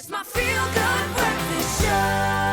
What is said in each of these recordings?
It's my feel-good breakfast show.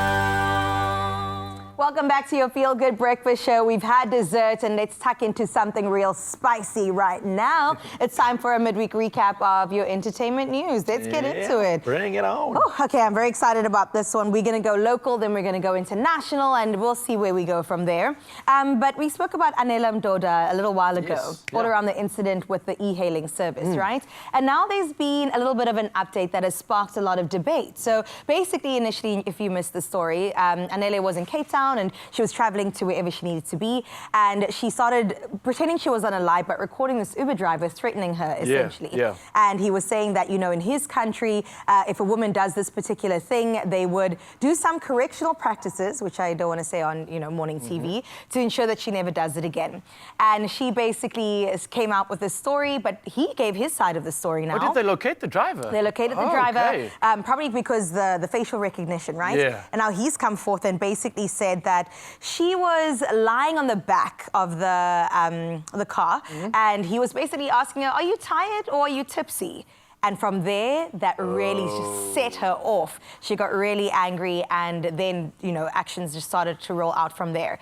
Welcome back to your Feel Good Breakfast Show. We've had dessert and let's tuck into something real spicy right now. It's time for a midweek recap of your entertainment news. Let's get into it. Bring it on. Oh, okay, I'm very excited about this one. We're going to go local, then we're going to go international, and we'll see where we go from there. But we spoke about Anela Mdoda a little while ago, all around the incident with the e-hailing service, right? And now there's been a little bit of an update that has sparked a lot of debate. So basically, initially, if you missed the story, Anela was in Cape Town, and she was traveling to wherever she needed to be, and she started pretending she was on a live, but recording this Uber driver threatening her, essentially. And he was saying that, you know, in his country, if a woman does this particular thing, they would do some correctional practices, which I don't want to say on, you know, morning TV, to ensure that she never does it again. And she basically came out with this story, but he gave his side of the story now. Oh, did they locate the driver? They located the driver, probably because the facial recognition, right? And now he's come forth and basically said that she was lying on the back of the car, and he was basically asking her, are you tired or are you tipsy? And from there, that really just set her off. She got really angry, and then, you know, actions just started to roll out from there.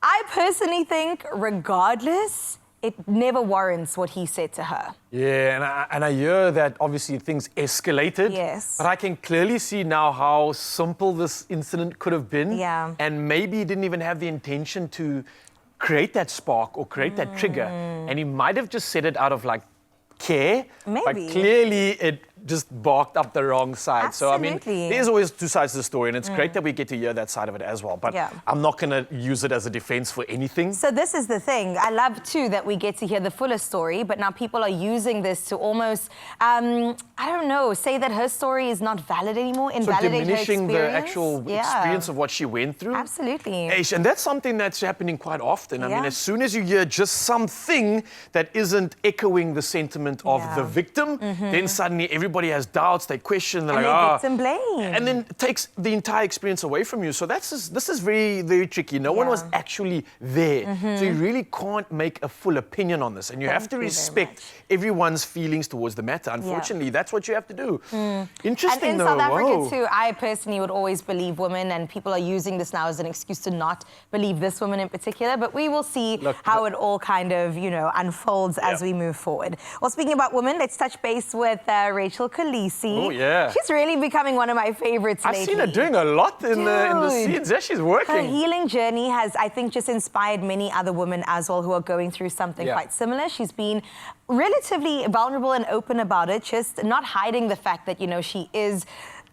I personally think, regardless, it never warrants what he said to her. Yeah, and I hear that obviously things escalated. Yes. But I can clearly see now how simple this incident could have been. Yeah. And maybe he didn't even have the intention to create that spark or create that trigger. And he might have just said it out of like care. Maybe. But clearly it just barked up the wrong side. Absolutely. So, I mean, there's always two sides to the story, and it's great that we get to hear that side of it as well. But I'm not going to use it as a defense for anything. So this is the thing. I love, too, that we get to hear the fuller story, but now people are using this to almost, I don't know, say that her story is not valid anymore, invalidate her experience. So diminishing the actual experience of what she went through. Absolutely. And that's something that's happening quite often. I mean, as soon as you hear just something that isn't echoing the sentiment of the victim, then suddenly everybody has doubts, they question, they're like, victim blame. And then it takes the entire experience away from you. So this is very, very tricky. No one was actually there. So you really can't make a full opinion on this. And you have to respect everyone's feelings towards the matter. Unfortunately, that's what you have to do. Interesting, and in South Africa, too, I personally would always believe women, and people are using this now as an excuse to not believe this woman in particular. But we will see how it all kind of, you know, unfolds as we move forward. Well, speaking about women, let's touch base with Rachel Carissa. Oh, yeah. She's really becoming one of my favorites lately. I've seen her doing a lot in the scenes. Yeah, she's working. Her healing journey has, I think, just inspired many other women as well who are going through something quite similar. She's been relatively vulnerable and open about it, just not hiding the fact that, you know, she is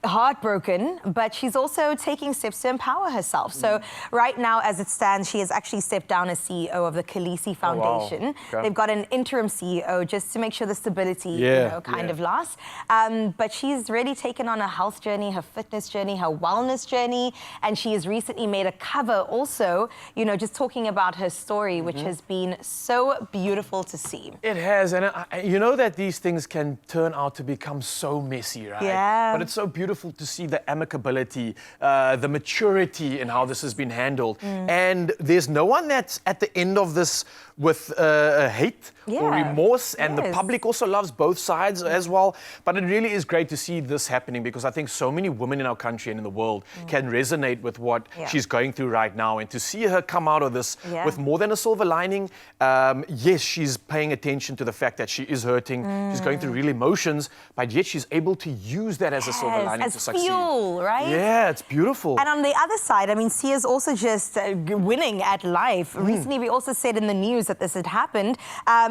heartbroken, but she's also taking steps to empower herself. So right now, as it stands, she has actually stepped down as CEO of the Carissa Foundation. They've got an interim CEO just to make sure the stability, you know, kind of lasts. But she's really taken on a health journey, her fitness journey, her wellness journey, and she has recently made a cover also, you know, just talking about her story, which has been so beautiful to see. It has, and you know that these things can turn out to become so messy, right? Yeah. But it's so beautiful to see the amicability, the maturity in how this has been handled. And there's no one that's at the end of this with hate or remorse, and the public also loves both sides as well. But it really is great to see this happening, because I think so many women in our country and in the world can resonate with what she's going through right now, and to see her come out of this with more than a silver lining. Yes, she's paying attention to the fact that she is hurting, she's going through real emotions, but yet she's able to use that as a silver lining to succeed. Fuel, right? Yeah, it's beautiful. And on the other side, I mean, Sia's also just winning at life. Recently, we also said in the news that this had happened.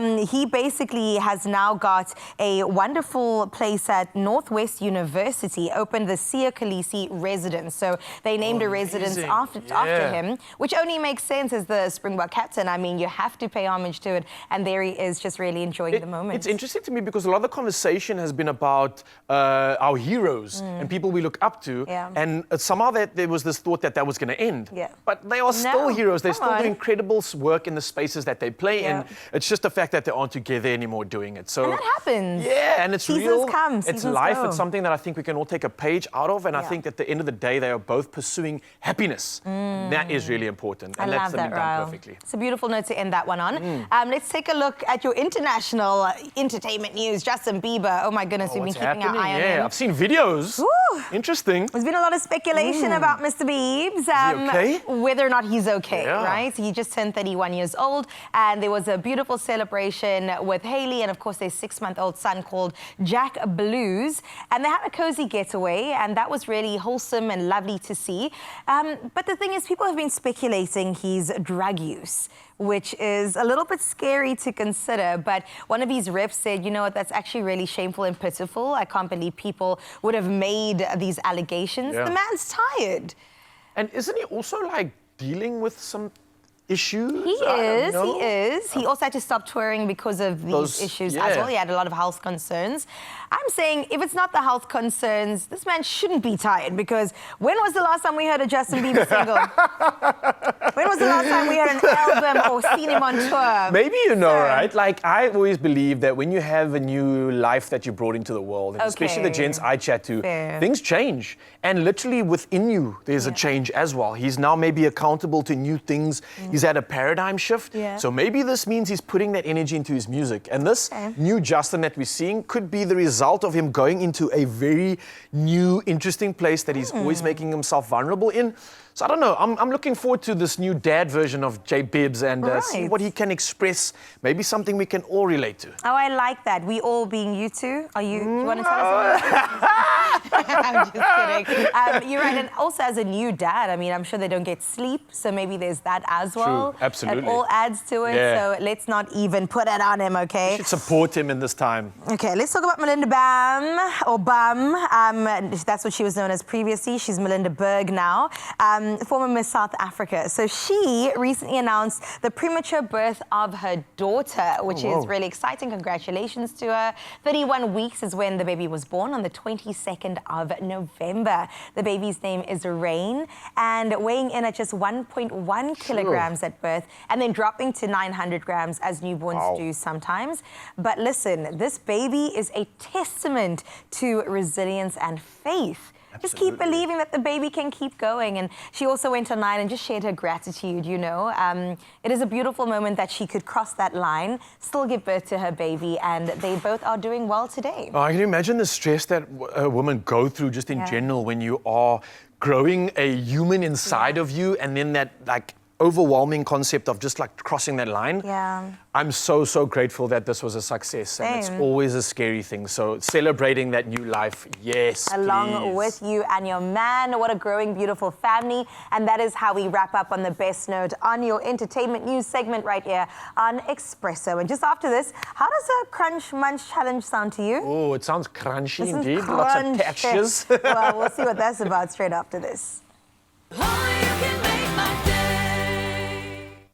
He basically has now got a wonderful place at Northwest University, opened the Sia Carissa residence. So they named a residence after him, which only makes sense as the Springbok captain. I mean, you have to pay homage to it. And there he is, just really enjoying the moment. It's interesting to me because a lot of the conversation has been about our heroes and people we look up to. And somehow there was this thought that was going to end. But they are still heroes. They're still doing incredible work in the spaces that they play in. It's just the fact that they aren't together anymore doing it. So and that happens. Yeah, and it's real. It's life. It's something that I think we can all take a page out of. And I think at the end of the day, they are both pursuing happiness. That is really important. And that's something done perfectly. It's a beautiful note to end that one on. Let's take a look at your international entertainment news. Justin Bieber. Oh my goodness, we've been keeping our eye on him. I've seen videos. Ooh, Interesting. There's been a lot of speculation about Mr. Biebs. Is he okay? Whether or not he's okay, Yeah. right? He just turned 31 years old, and there was a beautiful celebration with Hailey and, of course, their 6-month-old son called Jack Blues. And they had a cozy getaway, and that was really wholesome and lovely to see. But the thing is, people have been speculating his drug use, which is a little bit scary to consider. But one of his reps said, you know what, that's actually really shameful and pitiful. I can't believe people would have made these allegations. Yeah. The man's tired. And isn't he also like dealing with some issues? He is. He also had to stop touring because of these issues as well. He had a lot of health concerns. I'm saying if it's not the health concerns, this man shouldn't be tired, because when was the last time we heard a Justin Bieber single? When was the last time we heard an album or seen him on tour? Maybe right? Like, I always believe that when you have a new life that you brought into the world, and especially the gents I chat to, things change. And literally within you, there's a change as well. He's now maybe accountable to new things. He's had a paradigm shift. So maybe this means he's putting that energy into his music. And this new Justin that we're seeing could be the result of him going into a very new, interesting place that he's always making himself vulnerable in. So I don't know. I'm looking forward to this new dad version of J Bibbs and see what he can express. Maybe something we can all relate to. Oh, I like that. We all being you two. Are you? You want to tell us? I'm just kidding. You're right. And also, as a new dad, I mean, I'm sure they don't get sleep, so maybe there's that as well. True. Absolutely. It all adds to it. So let's not even put it on him, okay? We should support him in this time. Okay, let's talk about Melinda Bum. That's what she was known as previously. She's Melinda Berg now. Former Miss South Africa. So she recently announced the premature birth of her daughter, which is really exciting. Congratulations to her. 31 weeks is when the baby was born, on the 22nd of November. The baby's name is Rain, and weighing in at just 1.1 kilograms at birth, and then dropping to 900 grams as newborns do sometimes. But listen, this baby is a testament to resilience and faith. Just keep believing that the baby can keep going. And she also went online and just shared her gratitude, you know. It is a beautiful moment that she could cross that line, still give birth to her baby, and they both are doing well today. Oh, can you imagine the stress that women go through just in general when you are growing a human inside of you, and then that, like, overwhelming concept of just like crossing that line. I'm so grateful that this was a success. And it's always a scary thing. So celebrating that new life, yes, along with you and your man. What a growing, beautiful family. And that is how we wrap up on the best note on your entertainment news segment right here on Expresso. And just after this, how does a crunch munch challenge sound to you? Oh, it sounds crunchy indeed. Lots of textures. Well, we'll see what that's about straight after this. Oh, yeah.